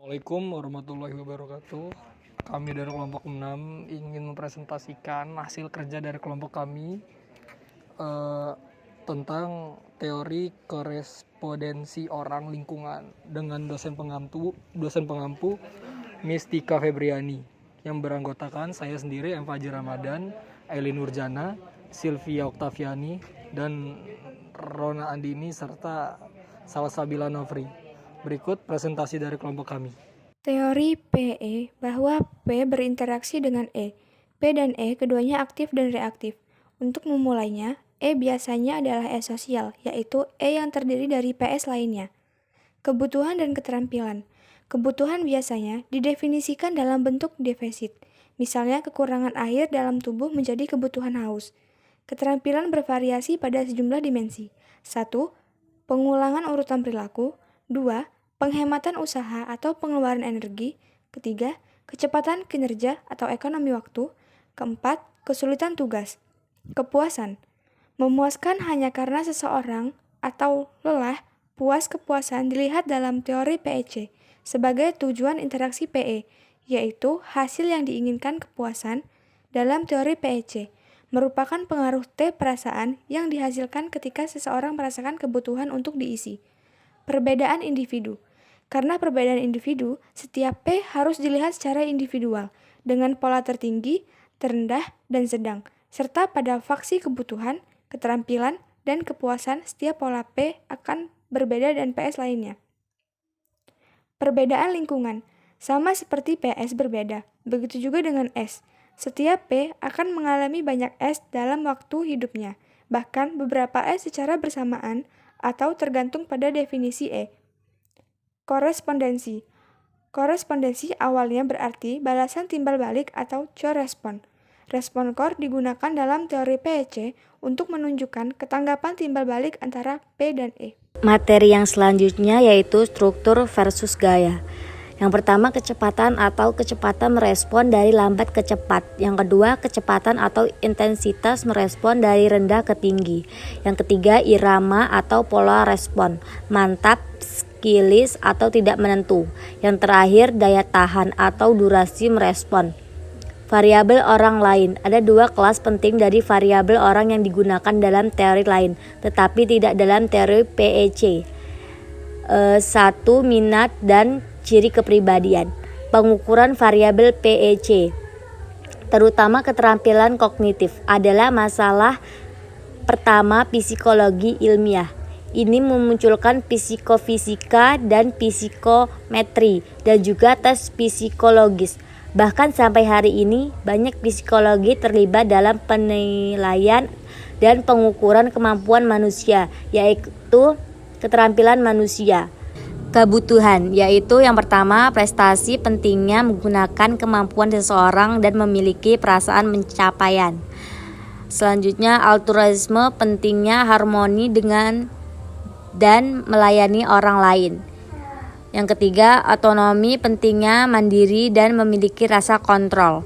Assalamualaikum warahmatullahi wabarakatuh. Kami dari kelompok 6 ingin mempresentasikan hasil kerja dari kelompok kami tentang teori korespondensi orang lingkungan dengan dosen pengampu Miss Tika Febriani yang beranggotakan saya sendiri, M. Fajri Ramadan, Aileen Nurjana, Sylvia Oktaviani, dan Rona Andini serta Salsabila Novri. Berikut presentasi dari kelompok kami. Teori PE bahwa P berinteraksi dengan E. P dan E keduanya aktif dan reaktif. Untuk memulainya, E biasanya adalah E sosial, yaitu E yang terdiri dari PS lainnya. Kebutuhan dan keterampilan. Kebutuhan biasanya didefinisikan dalam bentuk defisit. Misalnya kekurangan air dalam tubuh menjadi kebutuhan haus. Keterampilan bervariasi pada sejumlah dimensi. 1. Pengulangan urutan perilaku. 2. Penghematan usaha atau pengeluaran energi. Ketiga, kecepatan kinerja atau ekonomi waktu. Keempat, kesulitan tugas. Kepuasan. Memuaskan hanya karena seseorang atau lelah. Puas kepuasan dilihat dalam teori PEC sebagai tujuan interaksi PE, yaitu hasil yang diinginkan kepuasan dalam teori PEC merupakan pengaruh T perasaan yang dihasilkan ketika seseorang merasakan kebutuhan untuk diisi. Perbedaan individu. Karena perbedaan individu, setiap P harus dilihat secara individual, dengan pola tertinggi, terendah, dan sedang, serta pada faksi kebutuhan, keterampilan, dan kepuasan setiap pola P akan berbeda dan PS lainnya. Perbedaan lingkungan. Sama seperti PS berbeda, begitu juga dengan S. Setiap P akan mengalami banyak S dalam waktu hidupnya, bahkan beberapa S secara bersamaan atau tergantung pada definisi E. Korespondensi. Korespondensi awalnya berarti balasan timbal balik atau corespond. Respon core digunakan dalam teori PEC untuk menunjukkan ketanggapan timbal balik antara P dan E. Materi yang selanjutnya yaitu struktur versus gaya. Yang pertama, kecepatan atau kecepatan merespon dari lambat ke cepat. Yang kedua, kecepatan atau intensitas merespon dari rendah ke tinggi. Yang ketiga, irama atau pola respon, mantap, skillis atau tidak menentu. Yang terakhir, daya tahan atau durasi merespon. Variabel orang lain. Ada dua kelas penting dari variabel orang yang digunakan dalam teori lain, tetapi tidak dalam teori PEC. 1. Minat dan ciri kepribadian. Pengukuran variabel PEC, terutama keterampilan kognitif, adalah masalah pertama psikologi ilmiah. Ini memunculkan psikofisika dan psikometri dan juga tes psikologis. Bahkan sampai hari ini banyak psikologi terlibat dalam penilaian dan pengukuran kemampuan manusia, yaitu keterampilan manusia. Kebutuhan, yaitu yang pertama, prestasi pentingnya menggunakan kemampuan seseorang dan memiliki perasaan pencapaian. Selanjutnya, altruisme pentingnya harmoni dengan dan melayani orang lain. Yang ketiga, otonomi pentingnya mandiri dan memiliki rasa kontrol.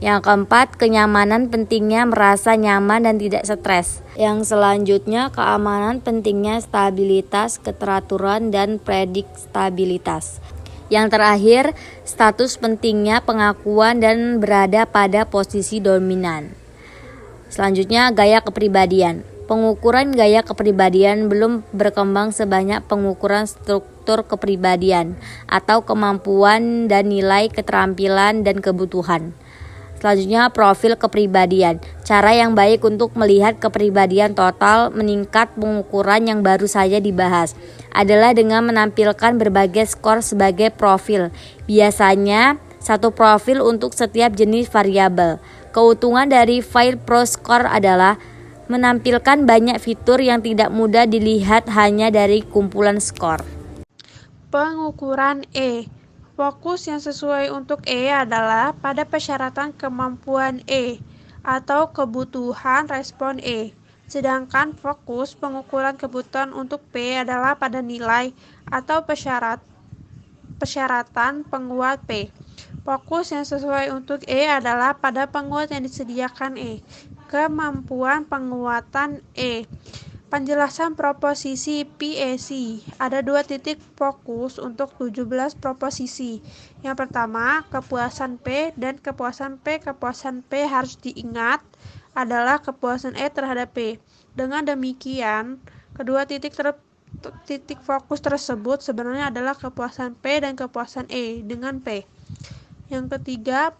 Yang keempat, kenyamanan pentingnya merasa nyaman dan tidak stres. Yang selanjutnya, keamanan pentingnya stabilitas, keteraturan, dan prediktabilitas. Yang terakhir, status pentingnya pengakuan dan berada pada posisi dominan. Selanjutnya, gaya kepribadian. Pengukuran gaya kepribadian belum berkembang sebanyak pengukuran struktur kepribadian atau kemampuan dan nilai keterampilan dan kebutuhan. Selanjutnya, profil kepribadian. Cara yang baik untuk melihat kepribadian total meningkat pengukuran yang baru saja dibahas adalah dengan menampilkan berbagai skor sebagai profil. Biasanya satu profil untuk setiap jenis variabel. Keuntungan dari file pro score adalah menampilkan banyak fitur yang tidak mudah dilihat hanya dari kumpulan skor. Pengukuran E. Fokus yang sesuai untuk E adalah pada persyaratan kemampuan E atau kebutuhan respon E. Sedangkan fokus pengukuran kebutuhan untuk P adalah pada nilai atau persyaratan penguat P. Fokus yang sesuai untuk E adalah pada penguat yang disediakan E. Kemampuan penguatan E. Penjelasan proposisi PAC. Ada 2 titik fokus untuk 17 proposisi. Yang pertama, kepuasan P dan kepuasan P. Kepuasan P harus diingat adalah kepuasan E terhadap P. Dengan demikian, kedua titik fokus tersebut sebenarnya adalah kepuasan P dan kepuasan E dengan P. Yang ketiga,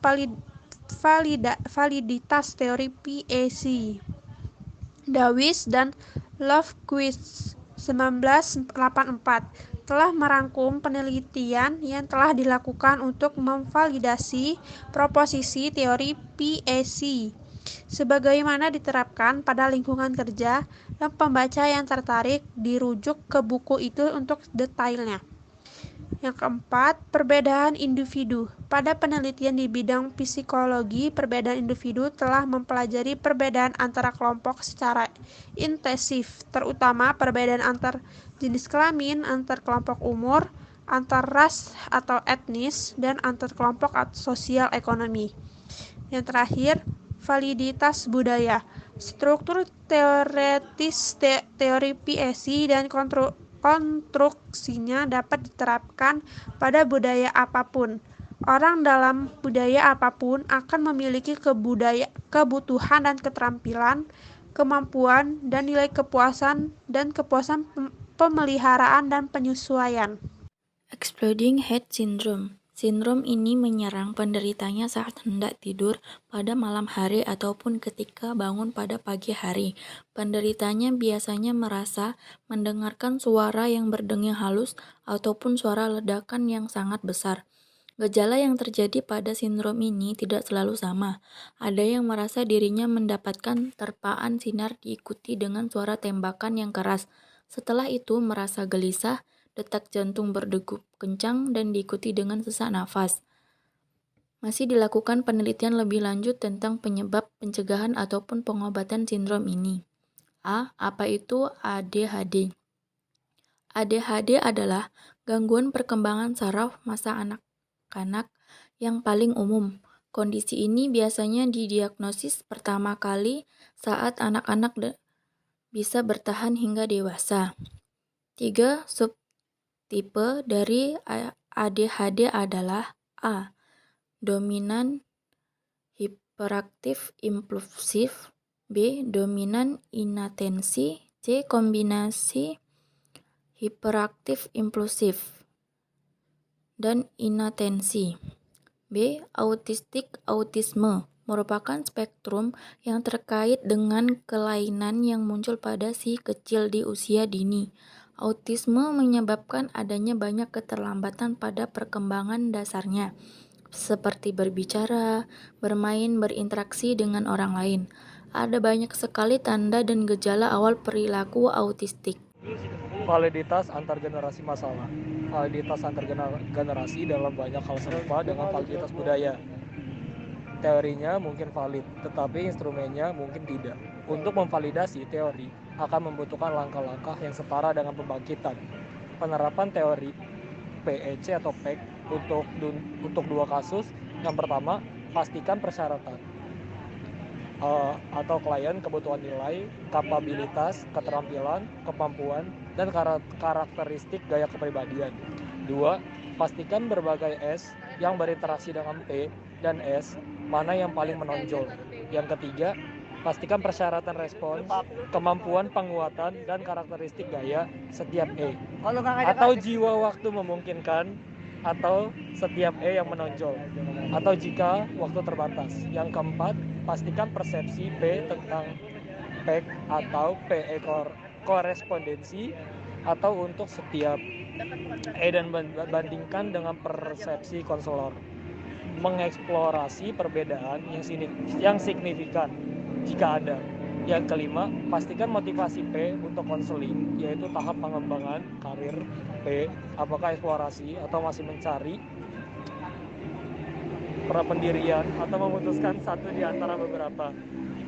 validitas teori PAC. Dawes dan Lofquist 1984 telah merangkum penelitian yang telah dilakukan untuk memvalidasi proposisi teori PAC sebagaimana diterapkan pada lingkungan kerja, dan pembaca yang tertarik dirujuk ke buku itu untuk detailnya. Yang keempat, perbedaan individu. Pada penelitian di bidang psikologi, perbedaan individu telah mempelajari perbedaan antara kelompok secara intensif, terutama perbedaan antar jenis kelamin, antar kelompok umur, antar ras atau etnis, dan antar kelompok sosial ekonomi. Yang terakhir, validitas budaya. Struktur teoretis teori PAC dan konstruksinya dapat diterapkan pada budaya apapun. Orang dalam budaya apapun akan memiliki kebutuhan dan keterampilan, kemampuan, dan nilai kepuasan pemeliharaan dan penyesuaian. Exploding Head Syndrome. Sindrom ini menyerang penderitanya saat hendak tidur pada malam hari ataupun ketika bangun pada pagi hari. Penderitanya biasanya merasa mendengarkan suara yang berdenging halus ataupun suara ledakan yang sangat besar. Gejala yang terjadi pada sindrom ini tidak selalu sama. Ada yang merasa dirinya mendapatkan terpaan sinar diikuti dengan suara tembakan yang keras. Setelah itu merasa gelisah, detak jantung berdegup kencang, dan diikuti dengan sesak nafas. Masih dilakukan penelitian lebih lanjut tentang penyebab, pencegahan, ataupun pengobatan sindrom ini. Apa itu ADHD? ADHD adalah gangguan perkembangan saraf masa anak-anak yang paling umum. Kondisi ini biasanya didiagnosis pertama kali saat anak-anak bisa bertahan hingga dewasa. 3 subtipe dari ADHD adalah A. Dominan hiperaktif impulsif, B. Dominan inatensi, C. Kombinasi hiperaktif impulsif dan inatensi. B. Autistik autisme merupakan spektrum yang terkait dengan kelainan yang muncul pada si kecil di usia dini. Autisme menyebabkan adanya banyak keterlambatan pada perkembangan dasarnya, seperti berbicara, bermain, berinteraksi dengan orang lain. Ada banyak sekali tanda dan gejala awal perilaku autistik. Validitas antar generasi masalah. Validitas antar generasi dalam banyak hal serupa dengan validitas budaya. Teorinya mungkin valid, tetapi instrumennya mungkin tidak. Untuk memvalidasi teori akan membutuhkan langkah-langkah yang setara dengan pembangkitan. Penerapan teori PEC atau PEC untuk 2 kasus. Yang pertama, pastikan persyaratan atau klien, kebutuhan nilai, kapabilitas, keterampilan, kemampuan, dan karakteristik gaya kepribadian. 2. Pastikan berbagai S yang berinteraksi dengan P dan S mana yang paling menonjol. Yang ketiga, pastikan persyaratan respons, kemampuan penguatan, dan karakteristik gaya setiap E. Atau jiwa waktu memungkinkan, atau setiap E yang menonjol, atau jika waktu terbatas. Yang keempat, pastikan persepsi P tentang PEC atau PE korespondensi, atau untuk setiap E, dan bandingkan dengan persepsi konselor. Mengeksplorasi perbedaan yang signifikan jika ada. Yang kelima, pastikan motivasi P untuk konseling, yaitu tahap pengembangan karir P, apakah eksplorasi atau masih mencari prapendirian atau memutuskan satu di antara beberapa.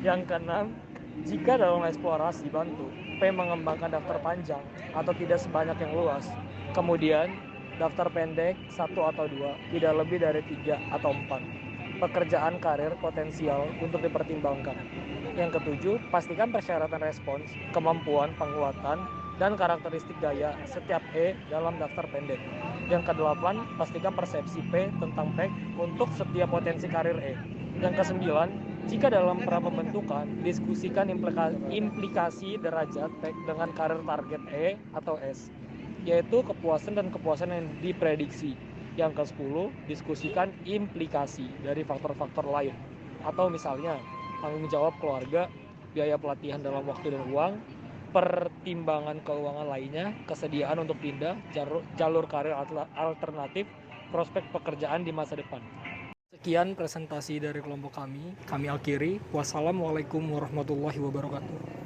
Yang keenam, jika dalam eksplorasi bantu P mengembangkan daftar panjang atau tidak sebanyak yang luas, kemudian daftar pendek 1 atau 2, tidak lebih dari 3 atau 4. pekerjaan karir potensial untuk dipertimbangkan. Yang ketujuh, pastikan persyaratan respons, kemampuan, penguatan, dan karakteristik gaya setiap E dalam daftar pendek. Yang kedelapan, pastikan persepsi P tentang PEK untuk setiap potensi karir E. Yang kesembilan, jika dalam pembentukan, diskusikan implikasi derajat PEK dengan karir target E atau S, yaitu kepuasan dan kepuasan yang diprediksi. Yang ke-10, diskusikan implikasi dari faktor-faktor lain, atau misalnya tanggung jawab keluarga, biaya pelatihan dalam waktu dan uang, pertimbangan keuangan lainnya, kesediaan untuk pindah, jalur karir alternatif, prospek pekerjaan di masa depan. Sekian presentasi dari kelompok kami akhiri. Wassalamualaikum warahmatullahi wabarakatuh.